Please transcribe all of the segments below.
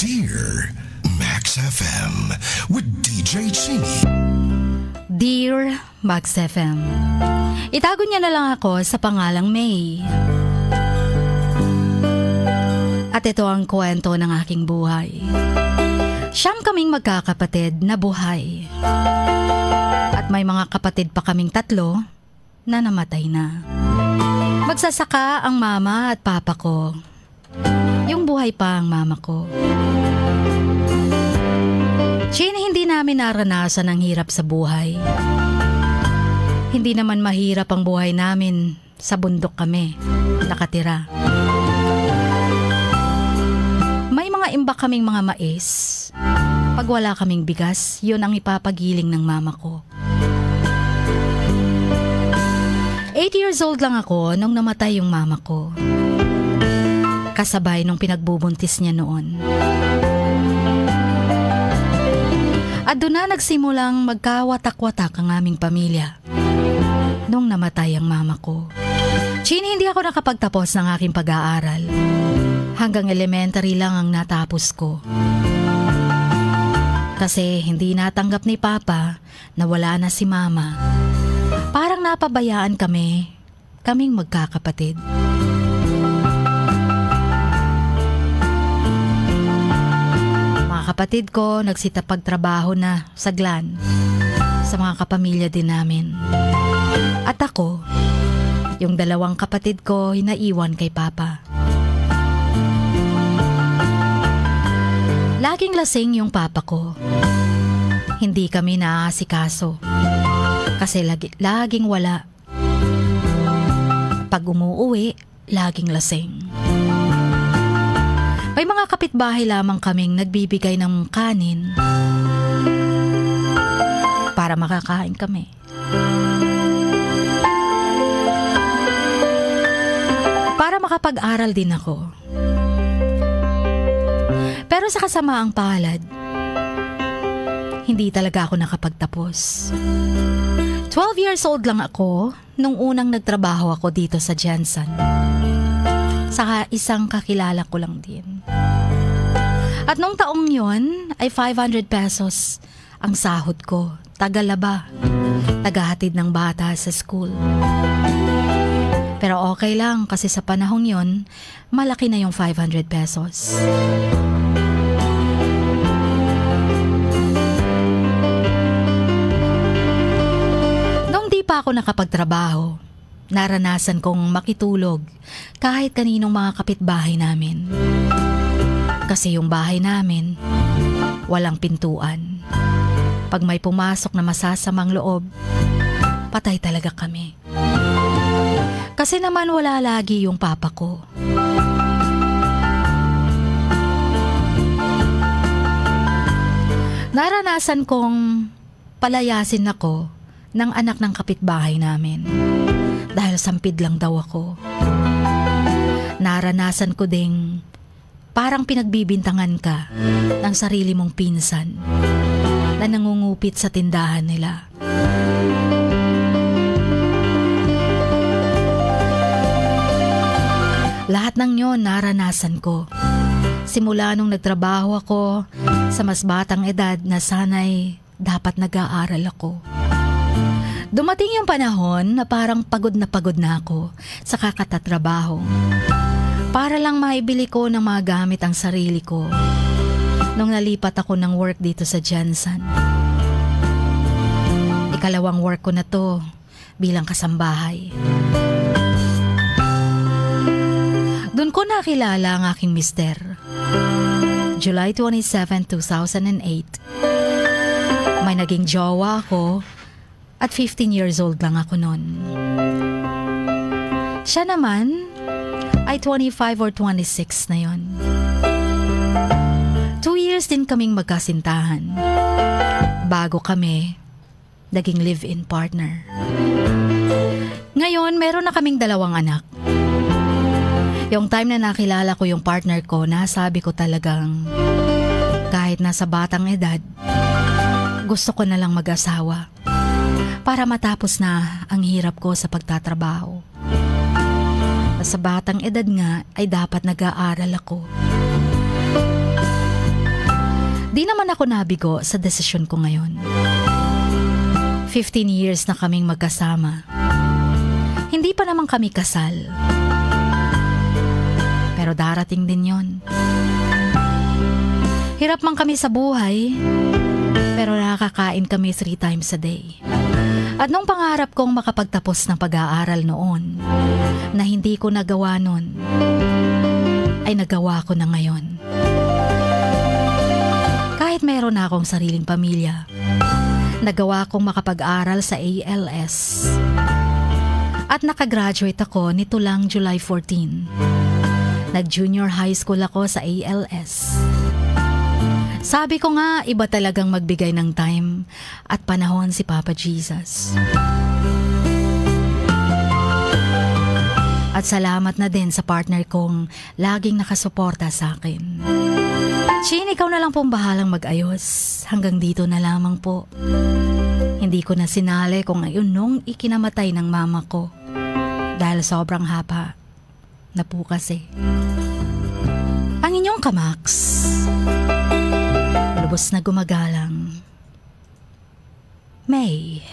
Dear Max FM with DJ Chingy. Dear Max FM, itago niya na lang ako sa pangalang May. At ito ang kwento ng aking buhay. Siyam kaming magkakapatid na buhay. At may mga kapatid pa kaming 3 na namatay na. Magsasaka ang mama at papa ko. Yung buhay pa ang mama ko. Hindi namin naranasan ang hirap sa buhay. Hindi naman mahirap ang buhay namin. Sa bundok kami nakatira. May mga imbak kaming mga mais. Pag wala kaming bigas, yun ang ipapagiling ng mama ko. 8 years old lang ako nung namatay yung mama ko. Kasabay nung pinagbubuntis niya noon. At doon na nagsimulang magkawatak-watak ang aming pamilya nung namatay ang mama ko. Hindi ako nakapagtapos ng aking pag-aaral. Hanggang elementary lang ang natapos ko. Kasi hindi natanggap ni Papa na wala na si Mama. Parang napabayaan kaming magkakapatid. Kapatid ko nagsitapagtrabaho na saglan sa mga kapamilya din namin. At ako, yung 2 kapatid ko hinaiwan kay Papa. Laging lasing yung Papa ko. Hindi kami naaasikaso kasi laging wala. Pag umuuwi, laging lasing. May mga kapitbahay lamang kaming nagbibigay ng kanin para makakain kami. Para makapag-aral din ako. Pero sa kasamaang palad, hindi talaga ako nakapagtapos. 12 years old lang ako nung unang nagtrabaho ako dito sa Jensen. Saka isang kakilala ko lang din. At nung taong yon ay 500 pesos ang sahod ko. Tagalaba. Tagahatid ng bata sa school. Pero okay lang kasi sa panahong yon, malaki na yung 500 pesos. Nung di pa ako nakapagtrabaho, naranasan kong makitulog kahit kaninong mga kapitbahay namin. Kasi yung bahay namin, walang pintuan. Pag may pumasok na masasamang loob, patay talaga kami. Kasi naman wala lagi yung papa ko. Naranasan kong palayasin ako ng anak ng kapitbahay namin. Dahil sampid lang daw ako. Naranasan ko ding parang pinagbibintangan ka ng sarili mong pinsan na nangungupit sa tindahan nila. Lahat ng yon naranasan ko. Simula nung nagtrabaho ako sa mas batang edad na sana'y dapat nag-aaral ako. Dumating yung panahon na parang pagod na ako sa kakatatrabaho. Para lang maibili ko ng mga gamit ang sarili ko nung nalipat ako ng work dito sa Jensen. Ikalawang work ko na to bilang kasambahay. Doon ko nakilala ang aking mister. July 27, 2008. May naging jowa ako at 15 years old lang ako noon. Siya naman ay 25 or 26 na yon. 2 years din kaming magkasintahan bago kami naging live-in partner. Ngayon, meron na kaming 2 anak. Yung time na nakilala ko yung partner ko, nasabi ko talagang kahit nasa batang edad, gusto ko na lang mag-asawa para matapos na ang hirap ko sa pagtatrabaho. Sa batang edad nga ay dapat nag-aaral ako. naman ako nabigo sa desisyon ko ngayon. 15 years na kaming magkasama. Hindi pa naman kami kasal. Pero darating din yon. Hirap man kami sa buhay, pero nakakain kami 3 times a day. At nung pangarap kong makapagtapos ng pag-aaral noon, na hindi ko nagawa noon, ay nagawa ko na ngayon. Kahit meron na akong sariling pamilya, nagawa kong makapag-aral sa ALS. At nakagraduate ako nito lang July 14. Nag-junior high school ako sa ALS. Sabi ko nga, iba talagang magbigay ng time at panahon si Papa Jesus. At salamat na din sa partner kong laging nakasuporta sa akin. Chin, ikaw na lang pong bahalang mag-ayos. Hanggang dito na lamang po. Hindi ko na sinali kung ayun nung ikinamatay ng mama ko. Dahil sobrang hapa na po kasi. Ang inyong Kamax, lubos na gumagalang, May.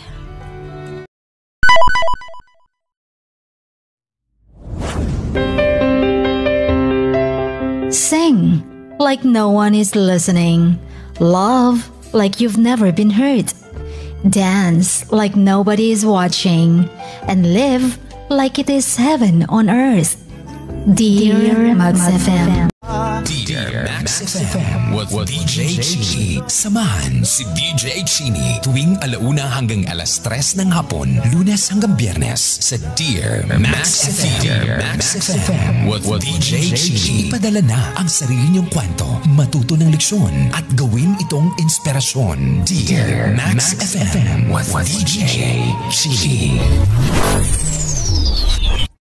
Sing like no one is listening. Love like you've never been hurt. Dance like nobody is watching. And live like it is heaven on earth. Dear Max FM. Dear Max FM with DJ Chini. Samahan si DJ Chini tuwing 1:00 hanggang 3:00 ng hapon, Lunes hanggang Biyernes sa Dear Max FM. Dear Max FM with DJ Chini. Ipadala na ang sarili niyong kwento, matuto ng leksyon at gawin itong inspirasyon. Dear Max FM with DJ Chini.